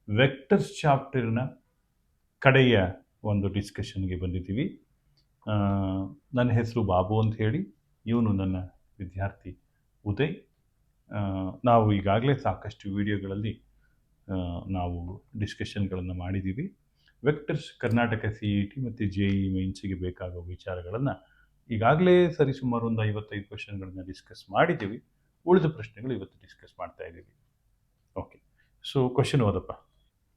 Vectors ಚಾಪ್ಟರ್ನ ಕಡೆಯ ಒಂದು ಡಿಸ್ಕಷನ್ಗೆ ಬಂದಿದ್ದೀವಿ. ನನ್ನ ಹೆಸರು ಬಾಬು ಅಂತ ಹೇಳಿ, ಇವನು ನನ್ನ ವಿದ್ಯಾರ್ಥಿ ಉದಯ್. ನಾವು ಈಗಾಗಲೇ ಸಾಕಷ್ಟು ವಿಡಿಯೋಗಳಲ್ಲಿ ನಾವು ಡಿಸ್ಕಷನ್ಗಳನ್ನು ಮಾಡಿದ್ದೀವಿ. ವೆಕ್ಟರ್ಸ್ ಕರ್ನಾಟಕ CET ಮತ್ತು JEE ಮೇನ್ಸಿಗೆ ಬೇಕಾಗುವ ವಿಚಾರಗಳನ್ನು ಈಗಾಗಲೇ ಸರಿಸುಮಾರು ಒಂದು 55 ಕ್ವೆಶನ್ಗಳನ್ನು ಡಿಸ್ಕಸ್ ಮಾಡಿದ್ದೀವಿ. ಉಳಿದ ಪ್ರಶ್ನೆಗಳು ಇವತ್ತು ಡಿಸ್ಕಸ್ ಮಾಡ್ತಾ ಇದ್ದೀವಿ. ಓಕೆ, ಸೊ ಕ್ವೆಶನ್ ಓದಪ್ಪ.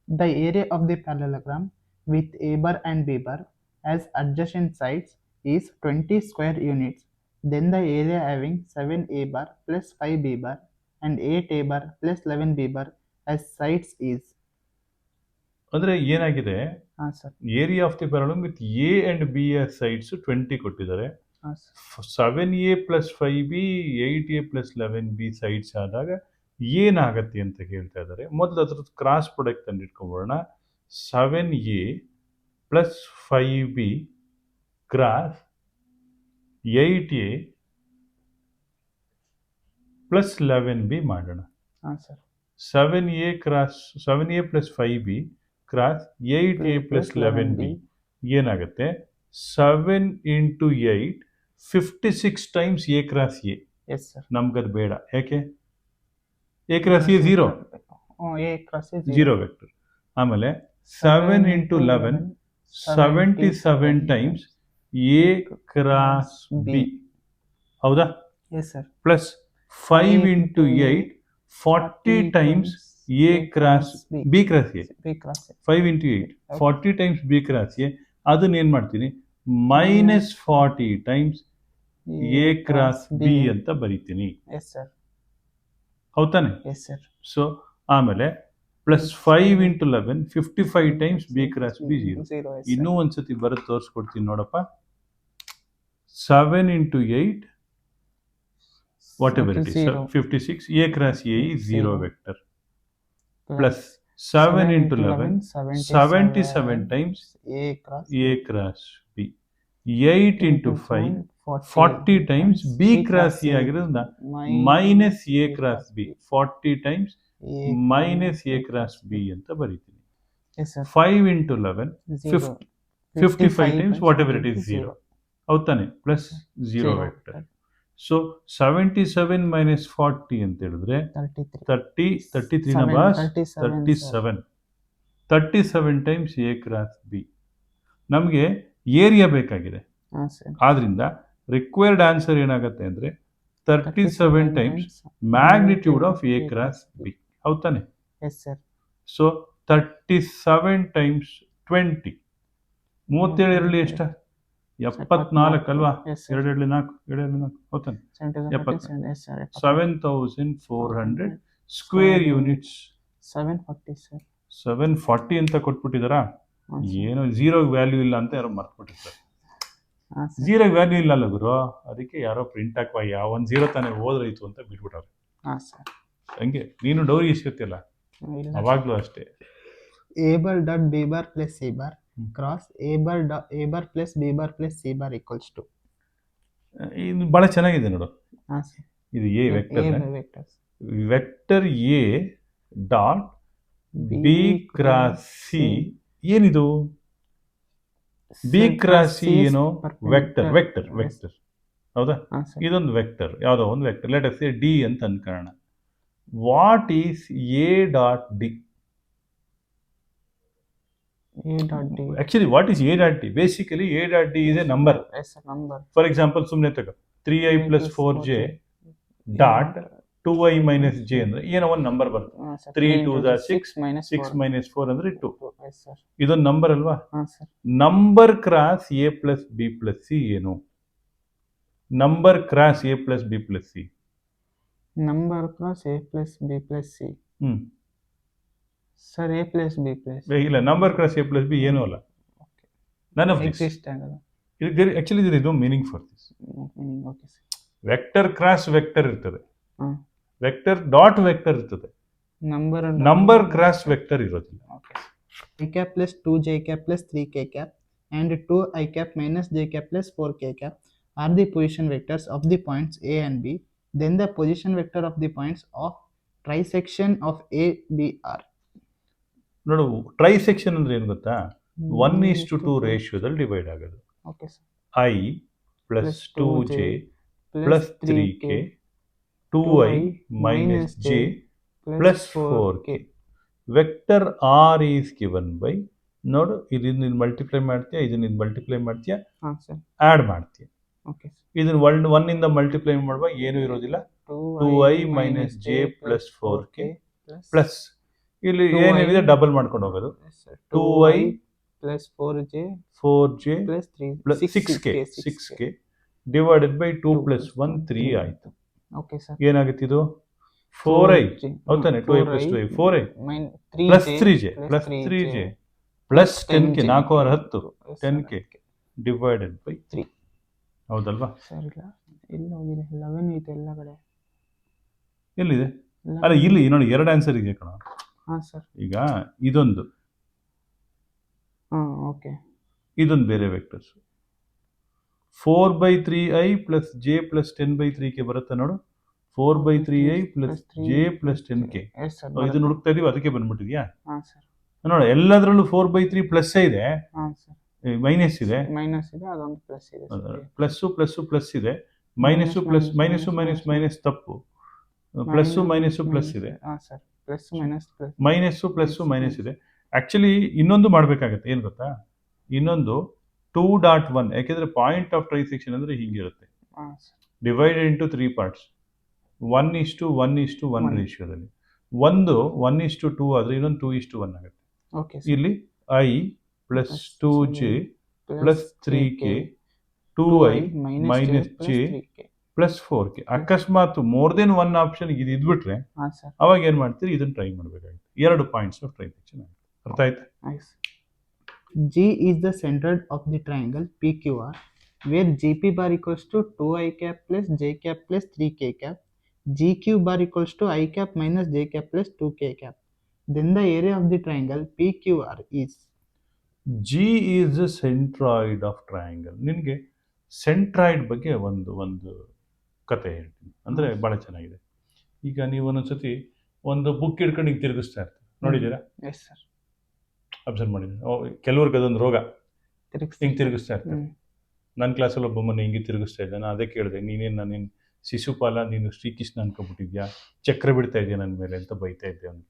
The area of the parallelogram with A bar and B bar as adjacent sides is 20 square units. Then the area having 7 A bar plus 5 B bar and 8 A bar plus 11 B bar as sides is. ಅಂದರೆ ಏನಾಗಿದೆ, ಹಾಂ sir, area of the parallelogram with A and B sides 20 ಕೊಟ್ಟಿದ್ದಾರೆ. ಹಾಂ sir, 7A plus 5B 8A plus 11B sides ಆದಾಗ ಏನಾಗತ್ತೆ ಅಂತ ಹೇಳ್ತಾ ಇದ್ದಾರೆ. ಮೊದಲು ಅದ್ರದ್ದು ಕ್ರಾಸ್ ಪ್ರಾಡಕ್ಟ್ ಅನ್ನು ಇಟ್ಕೊಂಡ್ಬಿಡೋಣ. 7A plus 5B cross 8A plus 11B ಮಾಡೋಣ. ಹಾಂ sir, 7A plus 5B cross 8A plus 11B ಏನಾಗುತ್ತೆ? 7 into 8 56 times A cross A. Yes sir, ನಮ್ಗದು ಬೇಡ. ಯಾಕೆ? A cross A 0 A cross A 0 vector. ಆಮೇಲೆ 7 into 11 77 times A cross B. ಹೌದಾ? Yes sir, plus 5 into 8 40 times A cross B cross A. B cross A 5 into 8 40 times B cross A. ಅದನ್ನ ಏನು ಮಾಡ್ತೀನಿ? Minus 40 times A cross B ಅಂತ ಬರೀತೀನಿ. Yes sir, ಹೌದಾನೆ? Yes sir. So ಆಮೇಲೆ plus 5 into 11 55 times B cross B 0. ಇನ್ನೂ ಒಂದ್ಸತಿ ಬರೋದು ತೋರಿಸ್ಕೊಡ್ತೀನಿ ನೋಡಪ್ಪ. 7 into 8 whatever it is, 56. A cross A is 0 vector. Plus 7 into 11 77 times A cross B. 8 into 5 40 times B cross A ಆಗಿರೋದ್ರಿಂದ minus A cross B 40 times minus A cross B ಅಂತ ಬರೀತೀನಿ. 5 into 11 55 times whatever it is 0. ಹೌದಾನೆ? Plus 0 vector. So 77 minus 40 ಅಂತ ಹೇಳಿದ್ರೆ 33 ನ boss 37 times A cross B. ನಮಗೆ area ಬೇಕಾಗಿದೆ. ಆದ್ರಿಂದ ರಿಕ್ವೈರ್ಡ್ ಆನ್ಸರ್ ಏನಾಗುತ್ತೆ ಅಂದ್ರೆ 37 times magnitude of A cross B. ಹೌದಾನೆ? Yes sir. ಸೊ 37 ಟೈಮ್ಸ್ 20 37 ಎರಡಲ್ಲಿ ಎಷ್ಟ? 74 ಅಲ್ವಾ? 2 4 ಹೌದಾನೆ? 7400 ಸ್ಕ್ವೇರ್ ಯೂನಿಟ್ಸ್. 740 ಅಂತ ಕೊಟ್ಬಿಟ್ಟಿದಾರಾ? ಏನೋ 0 ವ್ಯಾಲ್ಯೂ ಇಲ್ಲ ಅಂತ ಯಾರೋ ಮರ್ತ್ಬಿಟ್ಟಿರ್ತಾರೆ. 0 ವ್ಯಾಲ್ಯೂ ಇಲ್ಲ ಅಲ್ಲ ಗುರು, ಅದಕ್ಕೆ ಯಾರೋ ಪ್ರಿಂಟ್ ಹಾಕುವ ಯಾವೊಂದು 0 ತಾನೇ ಹೋದ್ರೈತು ಅಂತ ಬಿಟ್ಬಿಟ್ಟವ್ರೆ. ಹಂಗೆ ನೀನು ಡೌರಿ ಇಸ್ಕೊತಿಯಲ್ಲ, ಅವಾಗ್ಲೂ ಅಷ್ಟೇ. A bar dot B bar plus C bar cross A bar plus B bar plus C bar equals to. ಇದು ಬಹಳ ಚೆನ್ನಾಗಿದೆ ನೋಡು. ಇದು A vector. Vector A dot B cross C ಏನಿದು? B ಕ್ರಾಸ್ C ಏನು? Vector vector vector ಹೌದಾ? ಇದೊಂದು vector, ಯಾವುದೋ ಒಂದು vector. Let us say D ಅಂತ ಅನ್ಕೊಳ್ಳೋಣ. What is A dot D? Actually, what is A dot D? Basically, A dot D is a number. Yes, a number. For example, ಸುಮ್ಮನೆ ತಗೋ 3i plus 4j dot 2i minus j ಅಂದ್ರೆ ಏನೋ ಒಂದು number ಬರುತ್ತೆ. 3 2 6 minus 4 ಅಂದ್ರೆ 2. ಇದೊಂದು number ಅಲ್ವಾ? Number cross A plus B plus C ಏನು? Number cross A plus B plus C. Number cross A plus B plus C. Sir A plus B plus ಇಲ್ಲ, number cross A plus B ಏನೂ ಅಲ್ಲ. None of this. Actually there is no meaning for this. Okay sir. Vector cross vector ಇರ್ತದೆ, vector dot vector ಇರ್ತದೆ, number cross vector ಇರೋದಿಲ್ಲ. I cap plus 2j cap plus 3k cap and 2i cap minus j cap plus 4k cap are the position vectors of the points A and B. Then the position vector of the points of trisection of A, B are. ನೋಡು trisection ಅಂದ್ರೆ ಏನು ಗೊತ್ತಾ, 1:2 ರೇಷಿಯೋದಲ್ಲಿ divide ಆಗೋದು. Okay sir. I plus 2j plus 3k 2i minus j plus 4k. Vector r is given by, ನೋಡು ಇದನ್ನ multiply ಮಾಡ್ತೀಯಾ, ಇದನ್ನ ಮಲ್ಟಿಪ್ಲೈ ಮಾಡ್ತೀಯಾ, ಆಡ್ ಮಾಡ್ತೀಯಾ. ಇದನ್ನ 1 ಇಂದ ಮಲ್ಟಿಪ್ಲೈ ಮಾಡುವಾಗ ಏನೂ ಇರೋದಿಲ್ಲ, 2i minus j plus 4k plus ಇಲ್ಲಿ ಏನೇನಿದೆ ಡಬಲ್ ಮಾಡ್ಕೊಂಡು ಹೋಗೋದು, 2i plus 4j plus 6k divided by 2 plus 1 3 ಆಯಿತು. Okay sir. ಏನಾಗುತ್ತೆ ಇದು 4i ಹೌದಾನೆ, 2i plus 2i 4i plus 3j plus 10k 4 10 10k divided by 3. ಹೌದಲ್ವಾ ಸರ್? ಇಲ್ಲ, ಇಲ್ಲಿ ಹೋಗಿದೆ 11 ಐತೆ ಎಲ್ಲ ಕಡೆ. ಎಲ್ಲಿದೆ? ಅಲ್ಲ ಇಲ್ಲಿ ನೋಡಿ, ಎರಡು ಆನ್ಸರ್ ಇದೆ ಕಣ. ಹಾಂ ಸರ್. ಈಗ ಇದೊಂದು, ಓಕೆ, ಇದೊಂದು ಬೇರೆ vectors 4/3i plus j plus 10/3k ಬರುತ್ತೆ ನೋಡು, 4/3i plus j plus 10k. ಇದನ್ನ ಹುಡುಕ್ತಾ ಇದೀವಿ, ಅದಕ್ಕೆ ಬಂದ್ಬಿಟ್ಟಿದ್ಯಾ? ನೋಡ, ಎಲ್ಲದರಲ್ಲೂ 4/3 ಪ್ಲಸ್ ಇದೆ, ಮೈನಸ್ ಇದೆ, ಅದೊಂದು ಪ್ಲಸ್ ಇದೆ, ಪ್ಲಸ್ ಇದೆ, ಮೈನಸ್ ಮೈನಸ್ ತಪ್ಪು, ಪ್ಲಸ್ ಇದೆ, ಮೈನಸ್ ಇದೆ. ಆಕ್ಚುಲಿ ಇನ್ನೊಂದು ಮಾಡ್ಬೇಕಾಗತ್ತೆ, ಏನ್ ಗೊತ್ತಾ, ಇನ್ನೊಂದು 2.1, ಯಾಕೆಂದ್ರೆ ಪಾಯಿಂಟ್ ಆಫ್ ಟ್ರೈಸೆಕ್ಷನ್ ಅಂದ್ರೆ ಹಿಂಗಿರುತ್ತೆ, ಡಿವೈಡೆಡ್ ಇಂಟು 3 parts, 1:1:1 ರೇಷಿಯೋದಲ್ಲಿ. ಒಂದು 1:2 ಆದ್ರೆ ಇನ್ನೊಂದು 2:1 ಆಗುತ್ತೆ. ಇಲ್ಲಿ i plus 2j plus 3k 2i minus j plus 4k. ಅಕಸ್ಮಾತ್ ಮೋರ್ ದೆನ್ ಒನ್ ಆಪ್ಷನ್ ಇದು ಇದ್ಬಿಟ್ರೆ ಅವಾಗ ಏನ್ ಮಾಡ್ತೀರಿ, ಇದನ್ನ ಟ್ರೈ ಮಾಡ್ಬೇಕಾಗುತ್ತೆ. 2 ಪಾಯಿಂಟ್ಸ್ ಆಫ್ ಟ್ರೈಸೆಕ್ಷನ್ ಆಗುತ್ತೆ. ಅರ್ಥ ಆಯ್ತಾ? G is the center of the triangle PQR, where GP bar equals to 2i cap plus j cap plus 3k cap, GQ bar equals to I cap minus j cap plus 2k cap. Then the area of the triangle PQR is. G is the centroid of triangle. ನಿನಗೆ centroid ಬಗ್ಗೆ ಒಂದು ಕತೆ ಹೇಳ್ತೀನಿ, ಅಂದರೆ ಭಾಳ ಚೆನ್ನಾಗಿದೆ. ಈಗ ನೀವು ಒಂದೊಂದ್ಸತಿ ಒಂದು ಬುಕ್ ಹಿಡ್ಕೊಂಡು ಹಿಂಗೆ ತಿರುಗಿಸ್ತಾ ಇರ್ತೀವಿ, ನೋಡಿದ್ದೀರಾ? ಎಸ್ ಸರ್, ಅಬ್ಸರ್ವ್ ಮಾಡಿದ್ದೀನಿ. ಕೆಲವ್ರಿಗೆ ಅದೊಂದು ರೋಗ, ಹಿಂಗೆ ತಿರುಗಿಸ್ತಾ ಇರ್ತಾರೆ. ನನ್ನ ಕ್ಲಾಸಲ್ಲಿ ಒಬ್ಬ ಮೊನ್ನೆ ಹಿಂಗೆ ತಿರುಗಿಸ್ತಾ ಇದ್ದೆ. ನಾನು ಅದೇ ಕೇಳಿದೆ, ನಾನೇನು ಶಿಶುಪಾಲ, ನೀನು ಶ್ರೀಕೃಷ್ಣ ಅನ್ಕೊಬಿಟ್ಟಿದ್ಯಾ, ಚಕ್ರ ಬಿಡ್ತಾ ಇದೆಯಾ ನನ್ನ ಮೇಲೆ ಅಂತ ಬೈತಾ ಇದ್ದೆ ಅವನಿಗೆ.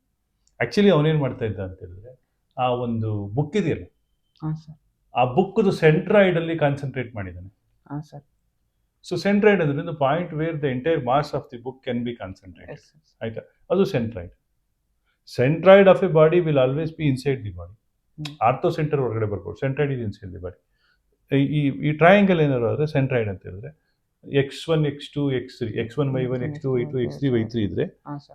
ಆ್ಯಕ್ಚುಲಿ ಅವನೇನು ಮಾಡ್ತಾ ಇದ್ದ ಅಂತ ಹೇಳಿದ್ರೆ, ಆ ಒಂದು ಬುಕ್ ಇದೆಯಲ್ಲ, ಆ ಬುಕ್ದು ಸೆಂಟ್ರಾಯ್ಡಲ್ಲಿ ಕಾನ್ಸಂಟ್ರೇಟ್ ಮಾಡಿದ್ದಾನೆ. ಸೊ ಸೆಂಟ್ರಾಯ್ಡ್ ಅಂದ್ರೆ the point where the entire mass of the book can be concentrated. ಆಯ್ತಾ? ಅದು centroid. Centroid of a body will always be inside the body. Orthocentre ಹೊರಗಡೆ ಬರ್ಬೋದು, centroid is inside the body. ಈ triangle ಏನಾದ್ರು ಆದರೆ centroid ಅಂತ ಹೇಳಿದ್ರೆ x1 x2 x3 x1 y1 x2 y2 x3 y3 ಇದ್ರೆ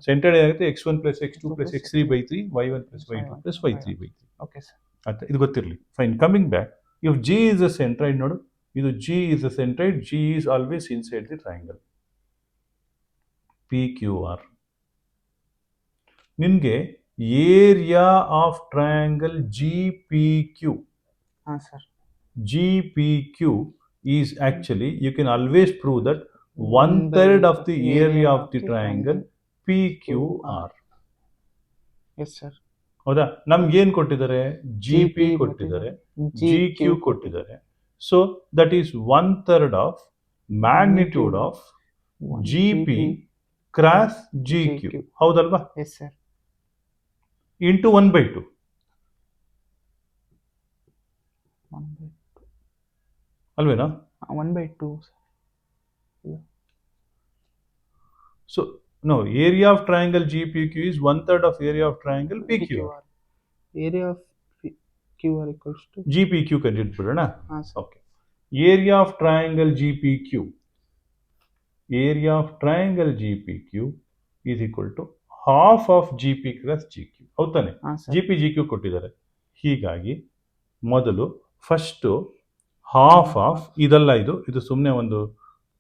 ಸೆಂಟ್ರಾಯ್ಡ್ ಏನಾಗುತ್ತೆ, x1 plus x2 plus x3/3 y1 plus y2 plus y3/3. Okay sir, ಆಯ್ತಾ? ಇದು ಗೊತ್ತಿರಲಿ. Fine. Coming back, if G is a centroid, ನೋಡು, ಇದು G is a centroid, G is always inside the triangle PQR. ನಿನ್ಗೆ area of triangle GPQ. GPQ is actually, you can always prove that 1/3 of the area of the triangle PQR. Yes sir. ಹೌದಾ? ನಮ್ಗೆ ಏನು ಕೊಟ್ಟಿದ್ದಾರೆ? GP ಕೊಟ್ಟಿದ್ದಾರೆ, GQ ಕೊಟ್ಟಿದ್ದಾರೆ. So that is 1/3 of magnitude of GP cross GQ. ಹೌದಲ್ವಾ? Yes sir. Into 1/2. ಅಲ್ವೇನಾ? 1/2. So no, area of triangle GPQ is 1/3 of area of triangle PQR. Area of QR equals to GPQ ಕಂಡುಹಿಡಿದ್ಬಿಡೋಣ. Okay. Area of triangle GPQ, area of triangle GPQ is equal to half of GP cross GQ. ಹೌದಾನೆ? GP GQ ಕೊಟ್ಟಿದ್ದಾರೆ. ಹೀಗಾಗಿ ಮೊದಲು first half of, ಇದಲ್ಲ, ಇದು ಸುಮ್ಮನೆ ಒಂದು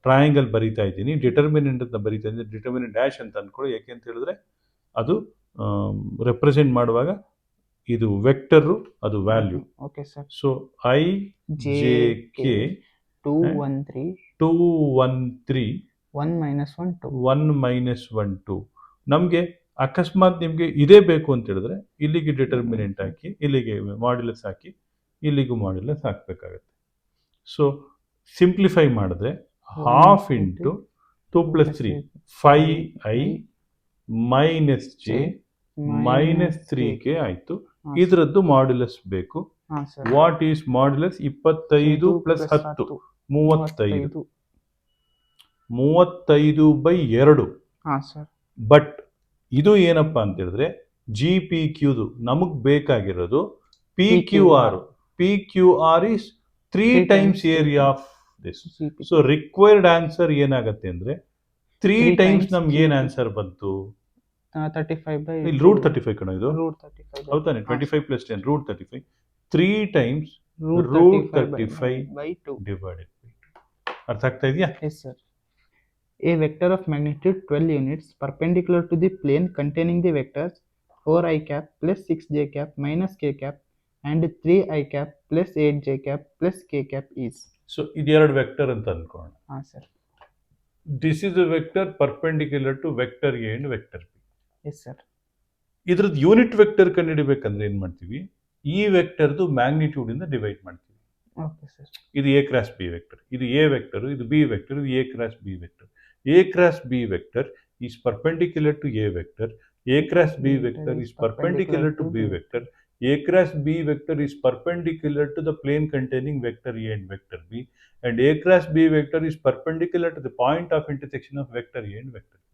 triangle ಬರೀತಾ ಇದ್ದೀನಿ, ಡಿಟರ್ಮಿನೆಂಟ್ ಅಂತ ಬರೀತಾ ಇದ್ದೀನಿ, ಡಿಟರ್ಮಿನೆಂಟ್ ಡ್ಯಾಶ್ ಅಂತ ಅಂದ್ಕೊಳ್ಳಿ. ಯಾಕೆ ಅಂತ ಹೇಳಿದ್ರೆ ಅದು ರೆಪ್ರೆಸೆಂಟ್ ಮಾಡುವಾಗ ಇದು ವೆಕ್ಟರು, ಅದು value. Okay sir. So I JK 213 1 -1 2 ನಮಗೆ ಅಕಸ್ಮಾತ್ ನಿಮಗೆ ಇದೇ ಬೇಕು ಅಂತ ಹೇಳಿದ್ರೆ ಇಲ್ಲಿಗೆ ಡಿಟರ್ಮಿನೆಂಟ್ ಹಾಕಿ, ಇಲ್ಲಿಗೆ ಮಾಡ್ಯುಲಸ್ ಹಾಕಿ, ಇಲ್ಲಿಗೂ ಮಾಡ್ಯುಲಸ್ ಹಾಕಬೇಕಾಗತ್ತೆ. ಸೊ ಸಿಂಪ್ಲಿಫೈ ಮಾಡಿದ್ರೆ half into 2 + 3 5i minus J minus 3k ಆಯಿತು. ಇದರದ್ದು ಮಾಡ್ಯುಲಸ್ ಬೇಕು. What is modulus? 25 + 10 35. 35/2. ಬಟ್ ಇದು ಏನಪ್ಪಾ ಅಂತ ಹೇಳಿದ್ರೆ ಜಿ ಪಿ ಕ್ಯೂದು ನಮಗ್ ಬೇಕಾಗಿರೋದು P Q R. P Q R is 3 times area of this. So required answer ಏನಾಗತ್ತೆ ಅಂದ್ರೆ 3 ಟೈಮ್ಸ್ ನಮ್ಗೆ ಏನ್ ಆನ್ಸರ್ ಬಂತು? 35 ಇಲ್ಲಿ ರೂಟ್ 35 ಕಣ ಇದು, ಹೌದಾನೆ? 25 + 10 root 35. 3 times root 35 divided by 2. ಅರ್ಥ ಆಗ್ತಾ ಇದೆಯಾ? Yes sir. A vector of magnitude 12 units perpendicular to the plane containing the vectors 4i cap plus 6j cap minus k cap and 3i cap plus 8j cap plus k cap is. So ಇದೆರಡು vector ಅಂತ ಅನ್ಕೋಣ. Sir. This is a vector perpendicular to vector a and vector b. Yes sir. ಇದ್ರದ್ದು unit vector ಕಂಡುಹಿಡಿಬೇಕಂದ್ರೆ ಏನ್ ಮಾಡ್ತೀವಿ? ಈ ವೆಕ್ಟರ್ದು magnitude ಇಂದ ಡಿವೈಡ್ ಮಾಡ್ತೀವಿ. Okay sir. ಇದು ಎ ಕ್ರಾಸ್ ಬಿ ವೆಕ್ಟರ್, ಇದು ಎ ವೆಕ್ಟರ್, ಇದು ಬಿ ವೆಕ್ಟರ್, ಇದು a cross b vector. A cross b vector is perpendicular to a vector. A cross B vector is perpendicular to B vector. A cross B vector is perpendicular to the plane containing vector A and vector B. And A cross B vector is perpendicular to the point of intersection of vector A and vector B.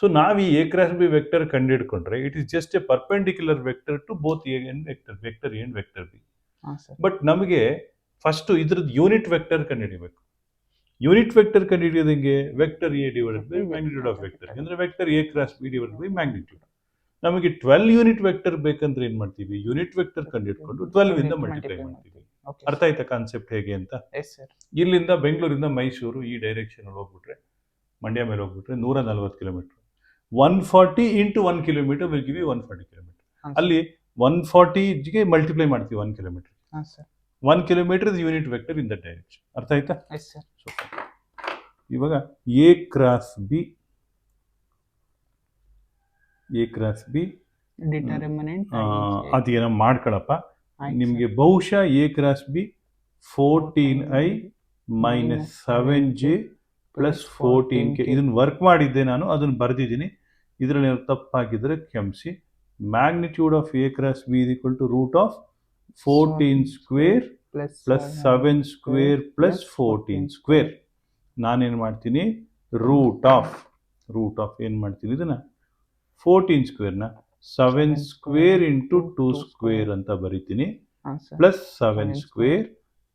So now we A cross B vector ಕಂಡುಹಿಡ್ಕೊಂಡ್ರೆ it is just a perpendicular vector to both A and vector A and vector B. But ನಮಗೆ first ಇದ್ರದ್ದು unit vector ಕಂಡುಹಿಡಿಬೇಕು. Unit vector ಕಂಡುಹಿಡಿಯೋದು ಹೆಂಗೆ? Vector A divided by magnitude of vector, ಅಂದ್ರೆ vector A cross B divided by magnitude. ನಮಗೆ 12 unit vector ಬೇಕಂದ್ರೆ ಏನ್ ಮಾಡ್ತೀವಿ? ಯೂನಿಟ್ ವೆಕ್ಟರ್ ಕಂಡುಹಿಡ್ಕೊಂಡು 12 ಇಂದ ಮಲ್ಟಿಪ್ಲೈ ಮಾಡ್ತೀವಿ. ಅರ್ಥ ಆಯ್ತಾ ಕಾನ್ಸೆಪ್ಟ್ ಹೇಗೆ ಅಂತ? ಇಲ್ಲಿಂದ ಬೆಂಗಳೂರಿಂದ ಮೈಸೂರು ಈ ಡೈರೆಕ್ಷನ್ ಅಲ್ಲಿ ಹೋಗ್ಬಿಟ್ರೆ, ಮಂಡ್ಯ ಮೇಲೆ ಹೋಗ್ಬಿಟ್ರೆ 140 kilometre. 140 into 1 kilometer will give you 140 kilometer. ಅಲ್ಲಿ 140ಗೆ ಮಲ್ಟಿಪ್ಲೈ ಮಾಡ್ತೀವಿ 1 kilometer. 1 kilometer is unit vector in that direction. ಅರ್ಥ ಆಯ್ತಾ? ಇವಾಗ A cross B, A cross B determinant ಅದೇನೋ ಮಾಡ್ಕೊಳಪ್ಪ. ನಿಮ್ಗೆ ಬಹುಶಃ A cross B 14i minus 7j plus 14k ಇದನ್ನ work ಮಾಡಿದ್ದೆ ನಾನು, ಅದನ್ನ ಬರೆದಿದ್ದೀನಿ. ಇದರಲ್ಲಿ ತಪ್ಪಾಗಿದ್ರೆ ಕ್ಷಮಿಸಿ. Magnitude of A cross B is equal to root of 14 square plus 7 square plus 14 square. ನಾನೇನು ಮಾಡ್ತೀನಿ? ರೂಟ್ ಆಫ್ ಏನು ಮಾಡ್ತೀನಿ? ಇದನ್ನ 14 ಸ್ಕ್ವೇರ್ನ 7 ಸ್ಕ್ವೇರ್ ಇಂಟು 2 ಸ್ಕ್ವೇರ್ ಅಂತ ಬರಿತೀನಿ, plus 7 square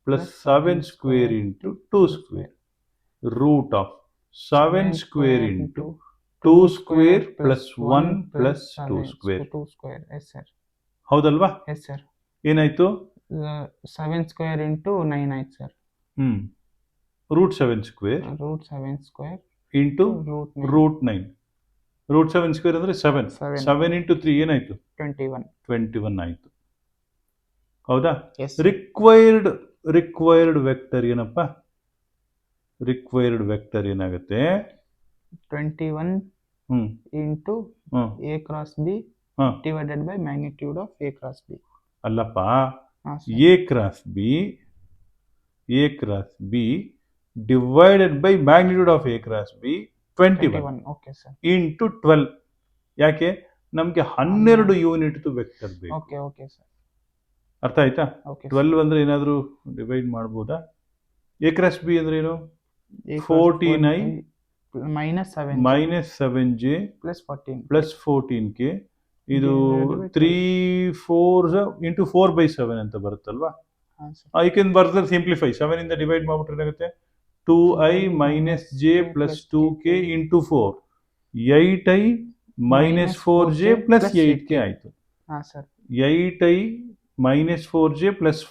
plus 7 square into 2 square. Root of 7 square into 2 square plus 1 plus 2 square. ಹೌದಲ್ವಾ? ಏನಾಯ್ತು? 7 square into 9 ಆಯ್ತು sir. Root 7 square into root 9. Root 7 square ಅಂದ್ರೆ 7 ಇಂಟು 3 ಏನಾಯ್ತು? 21 ಆಯ್ತು. ಹೌದಾ? ರಿಕ್ವೈರ್ಡ್ ವೆಕ್ಟರ್ ಏನಪ್ಪ? ರಿಕ್ವೈರ್ಡ್ ವೆಕ್ಟರ್ ಏನಾಗುತ್ತೆ? 21 into a cross B divided by magnitude of A cross b. ಅಲ್ಲಪ್ಪ, A cross B divided by magnitude of A cross B 21 into 12. ಯಾಕೆ? ನಮ್ಗೆ 12 unit vector ಬೇಕು. ಅರ್ಥ ಆಯ್ತಾ? 12 ಅಂದ್ರೆ ಏನಾದ್ರು ಡಿವೈಡ್ ಮಾಡ್ಬೋದಾ? ಎ ಕ್ರಾಸ್ ಬಿ ಅಂದ್ರೆ ಏನು? 14i minus 7j plus 14k. ಇದು 3 4 ಇಂಟು 4/7 ಅಂತ ಬರುತ್ತಲ್ವಾ? I can further simplify. 7 ಇಂದ ಡಿವೈಡ್ ಮಾಡ್ಬಿಟ್ರೆ ಏನಾಗುತ್ತೆ? 2i minus j plus 2k into 4, 8i minus 4j plus 8k ಆಯ್ತು. 8i minus 4j plus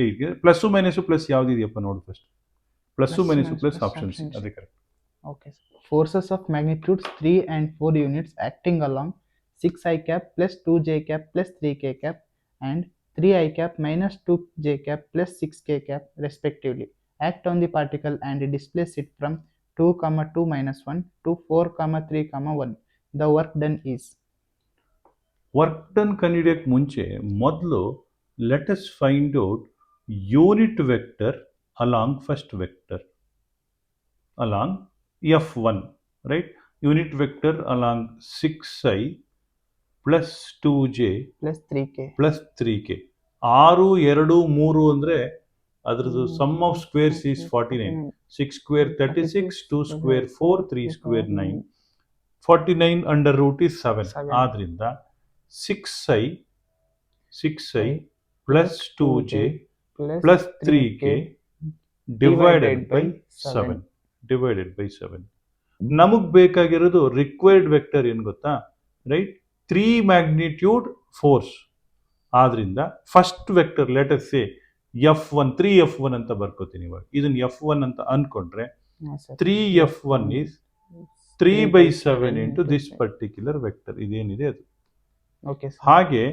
8k. Plus minus plus ಯಾವ್ದಿದೆಯಪ್ಪ ನೋಡು first. Plus minus plus options, ಅದೇ correct. Forces of magnitudes 3 and 4 units acting along 6i cap plus 2j cap plus 3k cap and 3i cap minus 2j cap plus 6k cap respectively act on the particle and displace it from 2, 2 minus 1 to 4, 3, 1. the work done is. Work done ಕಂಡುಹಿಡಿಯೋಕ್ಕೆ ಮುಂಚೆ ಮೊದಲು let us find out unit vector along first vector along F1, right? Unit vector along 6i plus 2j plus 3k plus 3k. 6, 2, 3 ಅಂದರೆ ಅದ್ರದ್ದು sum of squares is 49. 6 square 36, 2 square 4, 3 square 9. 49 under root is 7. ಆದ್ರಿಂದ 6i plus 2j plus 3k divided by 7. Divided by 7. ನಮಗೆ ಬೇಕಾಗಿರೋದು required vector ಏನು ಗೊತ್ತಾ, right? 3 magnitude force. ಆದ್ರಿಂದ first vector let us say F1, 3F1 ಅಂತ ಬರ್ಕೋತೀನಿ. ಇವಾಗ ಇದನ್ನ F1 ಅಂತ ಅನ್ಕೊಂಡ್ರೆ 3F1 is 3/7 into this particular vector. ಇದೇನಿದೆ ಅದು. ಹಾಗೆ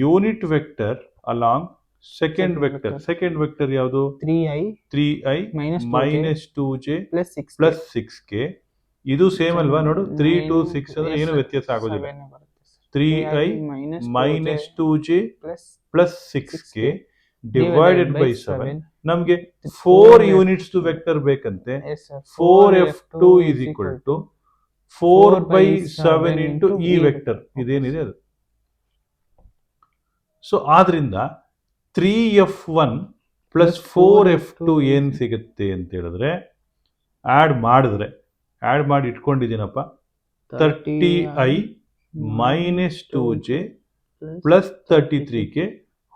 unit vector along second vector ಯಾವುದು? 3i minus 2j plus 6k. ಇದು ಸೇಮ್ ಅಲ್ವಾ? ನೋಡು, 3 2 6 ಅಂದ್ರೆ ಏನು ವ್ಯತ್ಯಾಸ ಆಗೋದಿಲ್ಲ. 3i minus 2j plus 6k divided by 7. ನಮ್ಗೆ 4 ಯೂನಿಟ್ಸ್ ವೆಕ್ಟರ್ ಬೇಕಂತೆ. 4f2 is equal to 4/7 into ಈ ವೆಕ್ಟರ್ ಇದೇನಿದೆ ಅದು. ಸೊ ಆದ್ರಿಂದ 3f1 ಪ್ಲಸ್ 4f2 ಏನು ಸಿಗುತ್ತೆ ಅಂತ ಹೇಳಿದ್ರೆ, ಆ್ಯಡ್ ಮಾಡಿ ಇಟ್ಕೊಂಡಿದ್ದೀನಪ್ಪ. 30i minus 2j plus 33k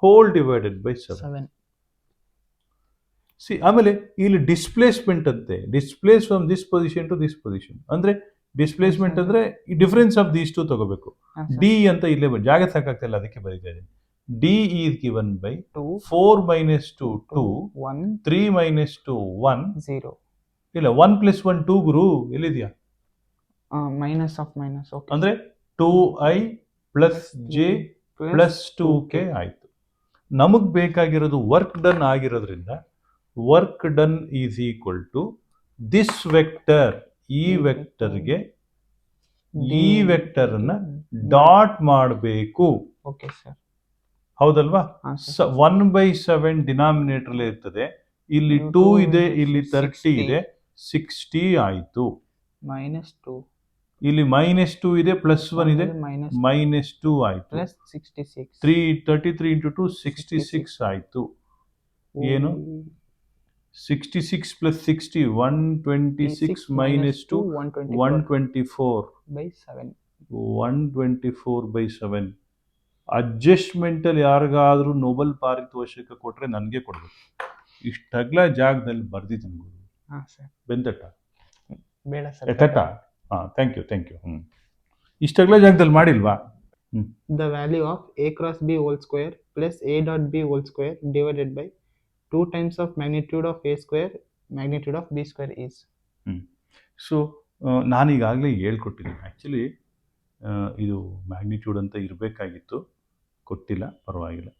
whole divided by 7. ಆಮೇಲೆ ಇಲ್ಲಿ ಡಿಸ್ಪ್ಲೇಸ್ಮೆಂಟ್ ಅಂತೆ. Displace from this position to this position ಅಂದ್ರೆ ಡಿಸ್ಪ್ಲೇಸ್ಮೆಂಟ್ ಅಂದ್ರೆ ಈ ಡಿಫರೆನ್ಸ್ ಆಫ್ ದೀಸ್ ಟು ತಗೋಬೇಕು. ಡಿ ಅಂತ ಇಲ್ಲೇ ಜಾಗ ಸಾಕಾಗ್ತಿಲ್ಲ, ಅದಕ್ಕೆ ಬರೀತಾ ಇದ್ದೀನಿ. D is given by 4 minus 2 2 3 minus 2 1 0. ಇಲ್ಲ 1 plus 1 2 ಗುರು ಎಲ್ಲಿದೆಯಾ? Minus of minus. ಅಂದ್ರೆ 2i plus j plus 2k ಆಯ್ತು. ನಮಗ್ ಬೇಕಾಗಿರೋದು ವರ್ಕ್ ಡನ್ ಆಗಿರೋದ್ರಿಂದ work done is equal to this vector. ಈ ವೆಕ್ಟರ್ಗೆ ಈ ವೆಕ್ಟರ್ ಅನ್ನ ಡಾಟ್ ಮಾಡಬೇಕು. ಓಕೆ ಸರ್, ಹೌದಲ್ವಾ? 1/7 ಡಿನಾಮಿನೇಟರ್ ಇರ್ತದೆ. ಇಲ್ಲಿ 2 ಇದೆ, ಇಲ್ಲಿ 30 ಇದೆ, 60 ಆಯ್ತು. -2 ಇಲ್ಲಿ -2 ಇದೆ, +1 ಇದೆ, -2 ಆಯ್ತು. 33 into 2 66 ಆಯ್ತು. ಏನು 66 plus 60 126 minus 2 124/7. 124/7. ಅಡ್ಜಸ್ಟ್ಮೆಂಟ್ ಅಲ್ಲಿ ಯಾರಿಗಾದ್ರೂ ನೋಬೆಲ್ ಪಾರಿತೋಷಕ ಕೊಟ್ರೆ ನನಗೆ ಕೊಡ್ಬೇಕು. ಇಷ್ಟಗ್ಲ ಜಾಗದಲ್ಲಿ ಬರ್ದಿದ್ದೀನಿ ಗುರು. ಬೆಂತಟ ಬೇಡ ಸರ್. Thank you. ಇಷ್ಟಗ್ಲ ಜಾಗದಲ್ಲಿ ಮಾಡಿಲ್ವಾ? The value of a cross b whole square plus a dot b whole square divided by 2 times of magnitude of a square magnitude of b square is. So ನಾನೀಗಾಗಲೇ ಹೇಳ್ಕೊಟ್ಟಿದ್ದೀನಿ. Actually ಇದು magnitude ಅಂತ ಇರಬೇಕಾಗಿತ್ತು, ಕೊಟ್ಟಿಲ್ಲ, ಪರವಾಗಿಲ್ಲ.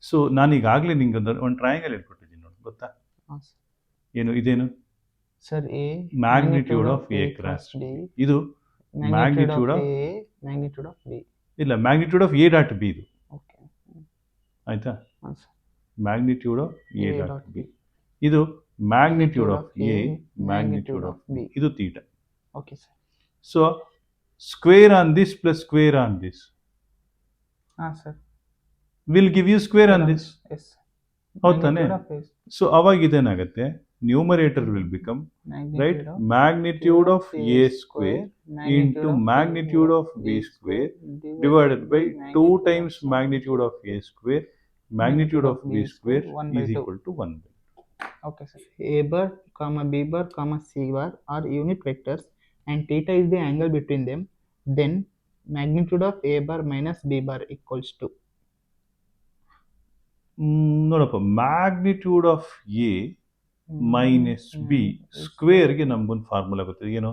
So ನಾನೀಗಾಗಲೇ ನಿಂಗೆ ಒಂದು triangle ಹೇಳ್ಕೊಟ್ಟಿದ್ದೀನಿ ನೋಡಿ, ಗೊತ್ತಾ? ಏನು ಇದೇನು sir? A magnitude of A cross B. ಇದು ಮ್ಯಾಗ್ನಿಟ್ಯೂಡ್ ಆಫ್ ಬಿ. ಇಲ್ಲ, magnitude of A dot B ಇದು. ಆಯ್ತಾ? Magnitude of A dot B. ಇದು magnitude of A, magnitude of B. ಇದು theta. Okay sir. So square on this plus square on this sir will give you square on this. Yes. ಹೌದಾನೆ? So ಅವಾಗ ಇದೇನಾಗುತ್ತೆ, numerator will become right magnitude of a square into magnitude of b square divided by 2 times magnitude of a square magnitude of b square is equal to 1/2. Okay sir. A bar comma b bar comma c bar are unit vectors and theta is the angle between them, then magnitude of a bar minus b bar equals to. ನೋಡಪ್ಪ, magnitude of A minus b ಸ್ಕ್ವೇರ್ಗೆ ನಮ್ಗೊಂದು formula ಗೊತ್ತಿದೆ. ಏನು?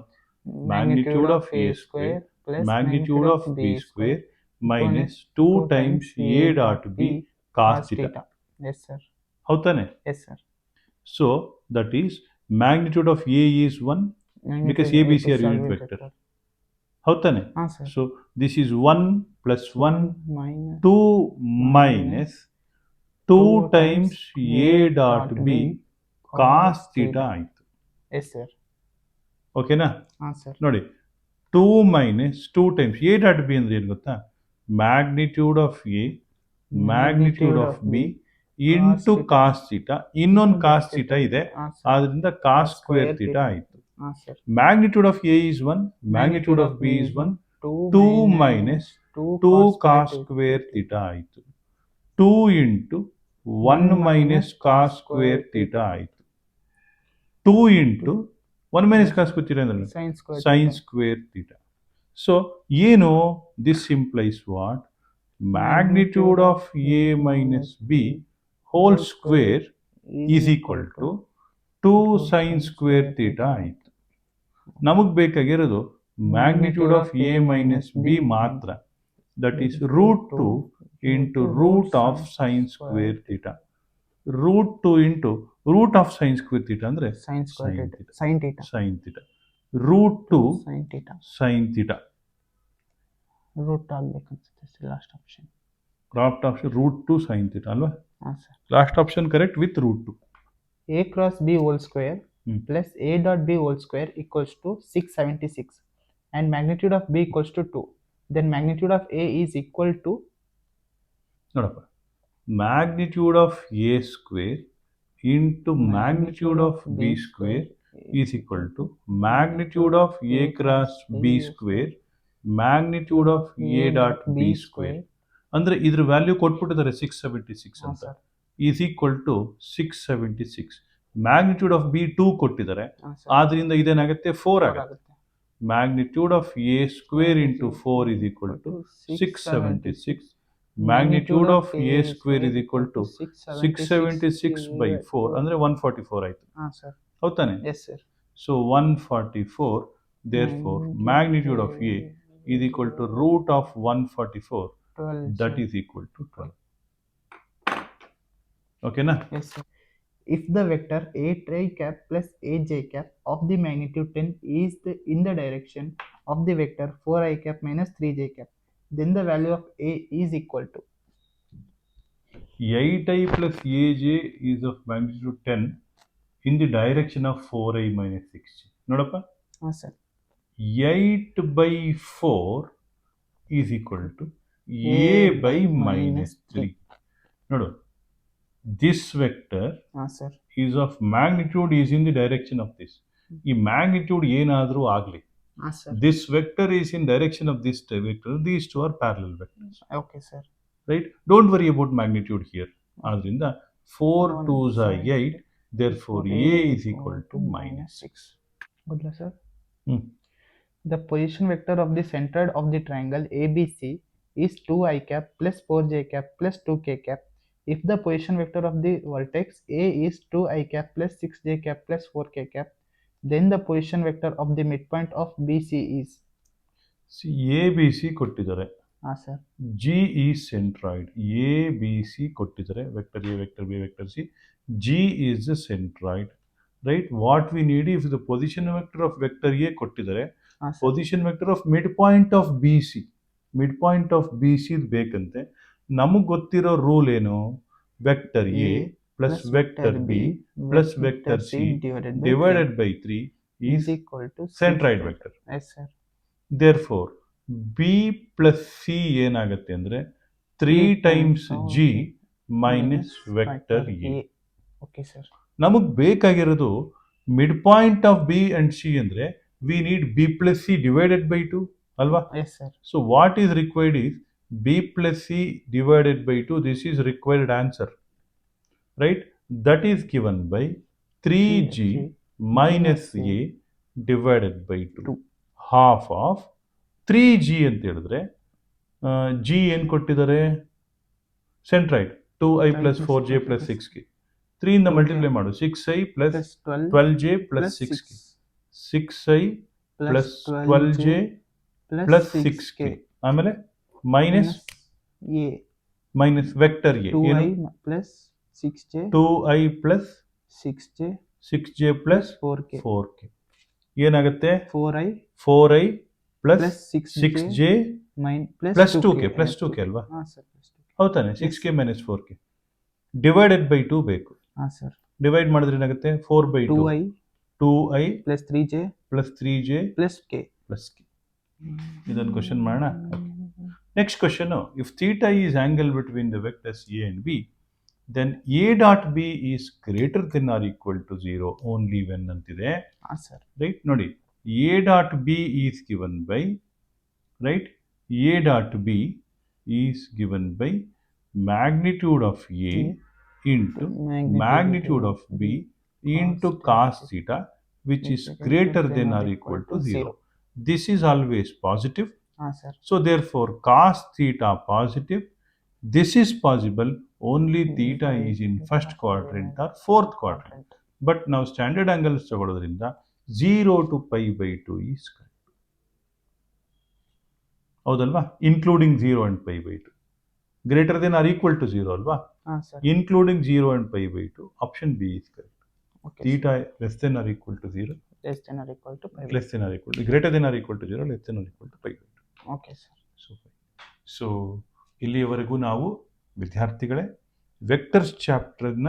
Magnitude of a square magnitude of b square minus 2 times a dot B cos theta. Yes sir. ಹೌದಾನೆ? Yes sir. So that is magnitude of a is 1 because ABC are unit vector. ಹೌದಾನೆ? ಹಾಂ sir. So this is 1 plus 1 minus 2 minus 2 times A dot B cos theta ಆಯಿತು. Yes sir. ಓಕೆನಾ? ಹಾಂ sir. ನೋಡಿ 2 minus 2 times A dot B ಅಂದ್ರೆ ಏನು ಗೊತ್ತಾ? Magnitude of A magnitude of B into cos theta. ಇನ್ನೊಂದು ಕಾಸ್ ಥೀಟಾ ಇದೆ, ಆದ್ರಿಂದ ಕಾಸ್ ಸ್ಕ್ವೇರ್ ಥೀಟಾ ಆಯಿತು. Magnitude of A is 1, magnitude of B is 1, 2 minus 2 cos square theta ಆಯಿತು. 2 into 1 minus cos square theta ಆಯಿತು. 2 into 1 minus cos square theta ಅಂದ್ರೆ sin square theta. So ಏನು this implies what? Magnitude of A minus B whole square is equal to 2 sin square theta ಆಯಿತು. ನಮಗೆ ಬೇಕಾಗಿರೋದು magnitude of A minus B ಮಾತ್ರ. That is root 2 into root of sine square theta. Root 2 into root of sine square theta ಅಂದ್ರೆ sine theta. Root 2 sine theta. Root ಆಗ್ಬೇಕನ್ಸುತ್ತೆ last option. Root 2 sine theta ಅಲ್ವಾ? Last option correct with root 2. A cross B whole square plus A dot B whole square equals to 676 and magnitude of B equals to 2. Then magnitude of A is equal to ನೋಡಪ್ಪ, magnitude of A square into magnitude of B square is equal to magnitude of A cross B square magnitude of A dot B square. ಅಂದ್ರೆ ಇದ್ರ value ಕೊಟ್ಬಿಟ್ಟಿದ್ದಾರೆ 676 ಅಂತ. is equal to 676. Magnitude of B 2 ಕೊಟ್ಟಿದ್ದಾರೆ, ಆದ್ರಿಂದ ಇದೇನಾಗುತ್ತೆ 4 ಆಗುತ್ತೆ. Magnitude of a square into 4 is equal to 676. Magnitude of a square is equal to 676 by 4 ಅಂದ್ರೆ 144 ಆಯ್ತು. ಹೌದಾನೆ? So 144. therefore magnitude of A is equal to root of 144. that is equal to 12. Okay na? Yes sir. If the vector A tri cap plus A j cap of the magnitude 10 is in the direction of the vector 4i cap minus 3j cap, then the value of A is equal to 8i plus aj is of magnitude 10 in the direction of 4i minus 6j. ನೋಡಪ್ಪ, ಹಾಂ sir. 8 by 4 is equal to A by minus 3. ನೋಡು, this vector is of magnitude is in the direction of this. ಈ magnitude ಏನಾದರೂ ಆಗಲಿ, this vector is in direction of this vector. These two are parallel vectors. Okay sir. Right? Don't worry about magnitude here. ಆದ್ರಿಂದ 4 2s are 8. Therefore A is equal to minus 6. Good sir. The position vector of the center of the triangle ABC is 2i cap plus 4j cap plus 2k cap. If the position vector of the vertex A is 2i cap plus 6j cap plus 4k cap, then the position vector of the midpoint of BC is. See, ABC ಕೊಟ್ಟಿದ್ದಾರೆ. ಹಾಂ sir. G is centroid. ABC ಕೊಟ್ಟಿದ್ದಾರೆ. vector A, vector B, vector C. G is the centroid. Right? What we need is the position vector of vector A ಕೊಟ್ಟಿದ್ದಾರೆ. Position vector of midpoint of BC. Midpoint of BC ಬೇಕಂತೆ. ನಮಗೆ ಗೊತ್ತಿರೋ rule ಏನು? Vector A plus vector B plus vector C divided by 3 is equal to centroid vector. therefore B plus C ಏನಾಗುತ್ತೆ ಅಂದ್ರೆ 3 times G minus vector A. Okay sir. ನಮಗೆ ಬೇಕಾಗಿರೋದು midpoint of B and C ಅಂದ್ರೆ we need B plus C divided by 2 ಅಲ್ವಾ? So what is required is B plus C divided by 2. This is required answer. Right? That is given by 3G minus A divided by 2. Half of 3G ಅಂತ ಹೇಳಿದ್ರೆ G ಏನು ಕೊಟ್ಟಿದ್ದಾರೆ? Centroid 2i plus 4j plus 6k. 3 ಇಂದ multiply ಮಾಡು. 6i plus 12j plus 6k. 6i plus 12j plus 6k. ಆಮೇಲೆ minus A minus vector A 2i plus 6j 2i plus 6j plus 4k ಏನಾಗುತ್ತೆ? 4i plus plus 6j 6j plus plus 2k 2k plus 2k ಅಲ್ವಾ? ಹಾಂ sir plus 2k ಹೌದಾನೆ? 6k minus 4k divided by 2 ಬೇಕು. ಹಾಂ sir divide ಮಾಡಿದ್ರೆ ಏನಾಗುತ್ತೆ? 4/2 2i 2i plus 3j plus 3j plus k. Plus k. ಇದೊಂದು question ಮಾಡೋಣ. Next question, if theta is angle between the vectors a and b, then a dot b is greater than or equal to 0 only when ಅಂತಿದೆ. ಹಾಂ sir right ನೋಡಿ, a dot b is given by, right, a dot b is given by magnitude of a into magnitude of b into cos theta, which is greater than or equal to 0. This is always positive. ಹಾಂ sir So therefore cos theta positive. This is possible only theta is in first quadrant or fourth quadrant. But now standard angles ತಗೊಳ್ಳೋದ್ರಿಂದ 0 to pi/2 is correct. ಹೌದಲ್ವಾ? Including 0 and pi/2. Greater than or equal to 0 ಅಲ್ವಾ? ಹಾಂ sir Including 0 and pi/2, option B is correct. Okay Theta less than or equal to 0, less than or equal to pi. less than or equal to, greater than or equal to 0, less than or equal to pi/2. Okay sir so ಇಲ್ಲಿಯವರೆಗೂ ನಾವು ವಿದ್ಯಾರ್ಥಿಗಳೇ vectors ಚಾಪ್ಟರ್ನ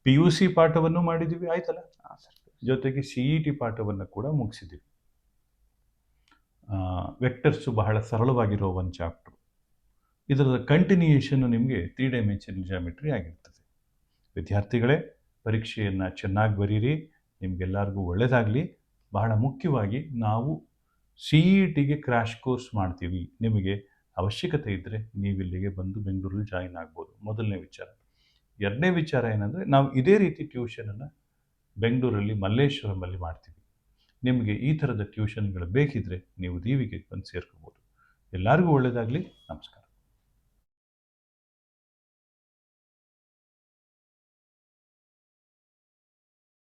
PUC ಪಾಠವನ್ನು ಮಾಡಿದ್ದೀವಿ, ಆಯ್ತಲ್ಲ? ಹಾಂ sir ಜೊತೆಗೆ CET ಪಾಠವನ್ನು ಕೂಡ ಮುಗಿಸಿದ್ದೀವಿ. ವೆಕ್ಟರ್ಸು ಬಹಳ ಸರಳವಾಗಿರೋ ಒಂದು ಚಾಪ್ಟರ್. ಇದರ ಕಂಟಿನ್ಯೂಯೇಷನ್ ನಿಮಗೆ 3 ಡೈಮೆನ್ಷನಲ್ ಜಿಯಾಮೆಟ್ರಿ ಆಗಿರ್ತದೆ. ವಿದ್ಯಾರ್ಥಿಗಳೇ, ಪರೀಕ್ಷೆಯನ್ನು ಚೆನ್ನಾಗಿ ಬರೀರಿ, ನಿಮಗೆಲ್ಲರಿಗೂ ಒಳ್ಳೆಯದಾಗಲಿ. ಬಹಳ ಮುಖ್ಯವಾಗಿ ನಾವು CETಗೆ ಕ್ರ್ಯಾಶ್ ಕೋರ್ಸ್ ಮಾಡ್ತೀವಿ. ನಿಮಗೆ ಅವಶ್ಯಕತೆ ಇದ್ದರೆ ನೀವು ಇಲ್ಲಿಗೆ ಬಂದು ಬೆಂಗಳೂರಲ್ಲಿ ಜಾಯಿನ್ ಆಗ್ಬೋದು. ಮೊದಲನೇ ವಿಚಾರ. ಎರಡನೇ ವಿಚಾರ ಏನಂದರೆ, ನಾವು ಇದೇ ರೀತಿ ಟ್ಯೂಷನನ್ನು ಬೆಂಗಳೂರಲ್ಲಿ ಮಲ್ಲೇಶ್ವರಮಲ್ಲಿ ಮಾಡ್ತೀವಿ. ನಿಮಗೆ ಈ ಥರದ ಟ್ಯೂಷನ್ಗಳು ಬೇಕಿದ್ದರೆ ನೀವು ದೀವಿಗೆ ಬಂದು ಸೇರ್ಕೋಬೋದು. ಎಲ್ಲರಿಗೂ ಒಳ್ಳೆಯದಾಗಲಿ. ನಮಸ್ಕಾರ.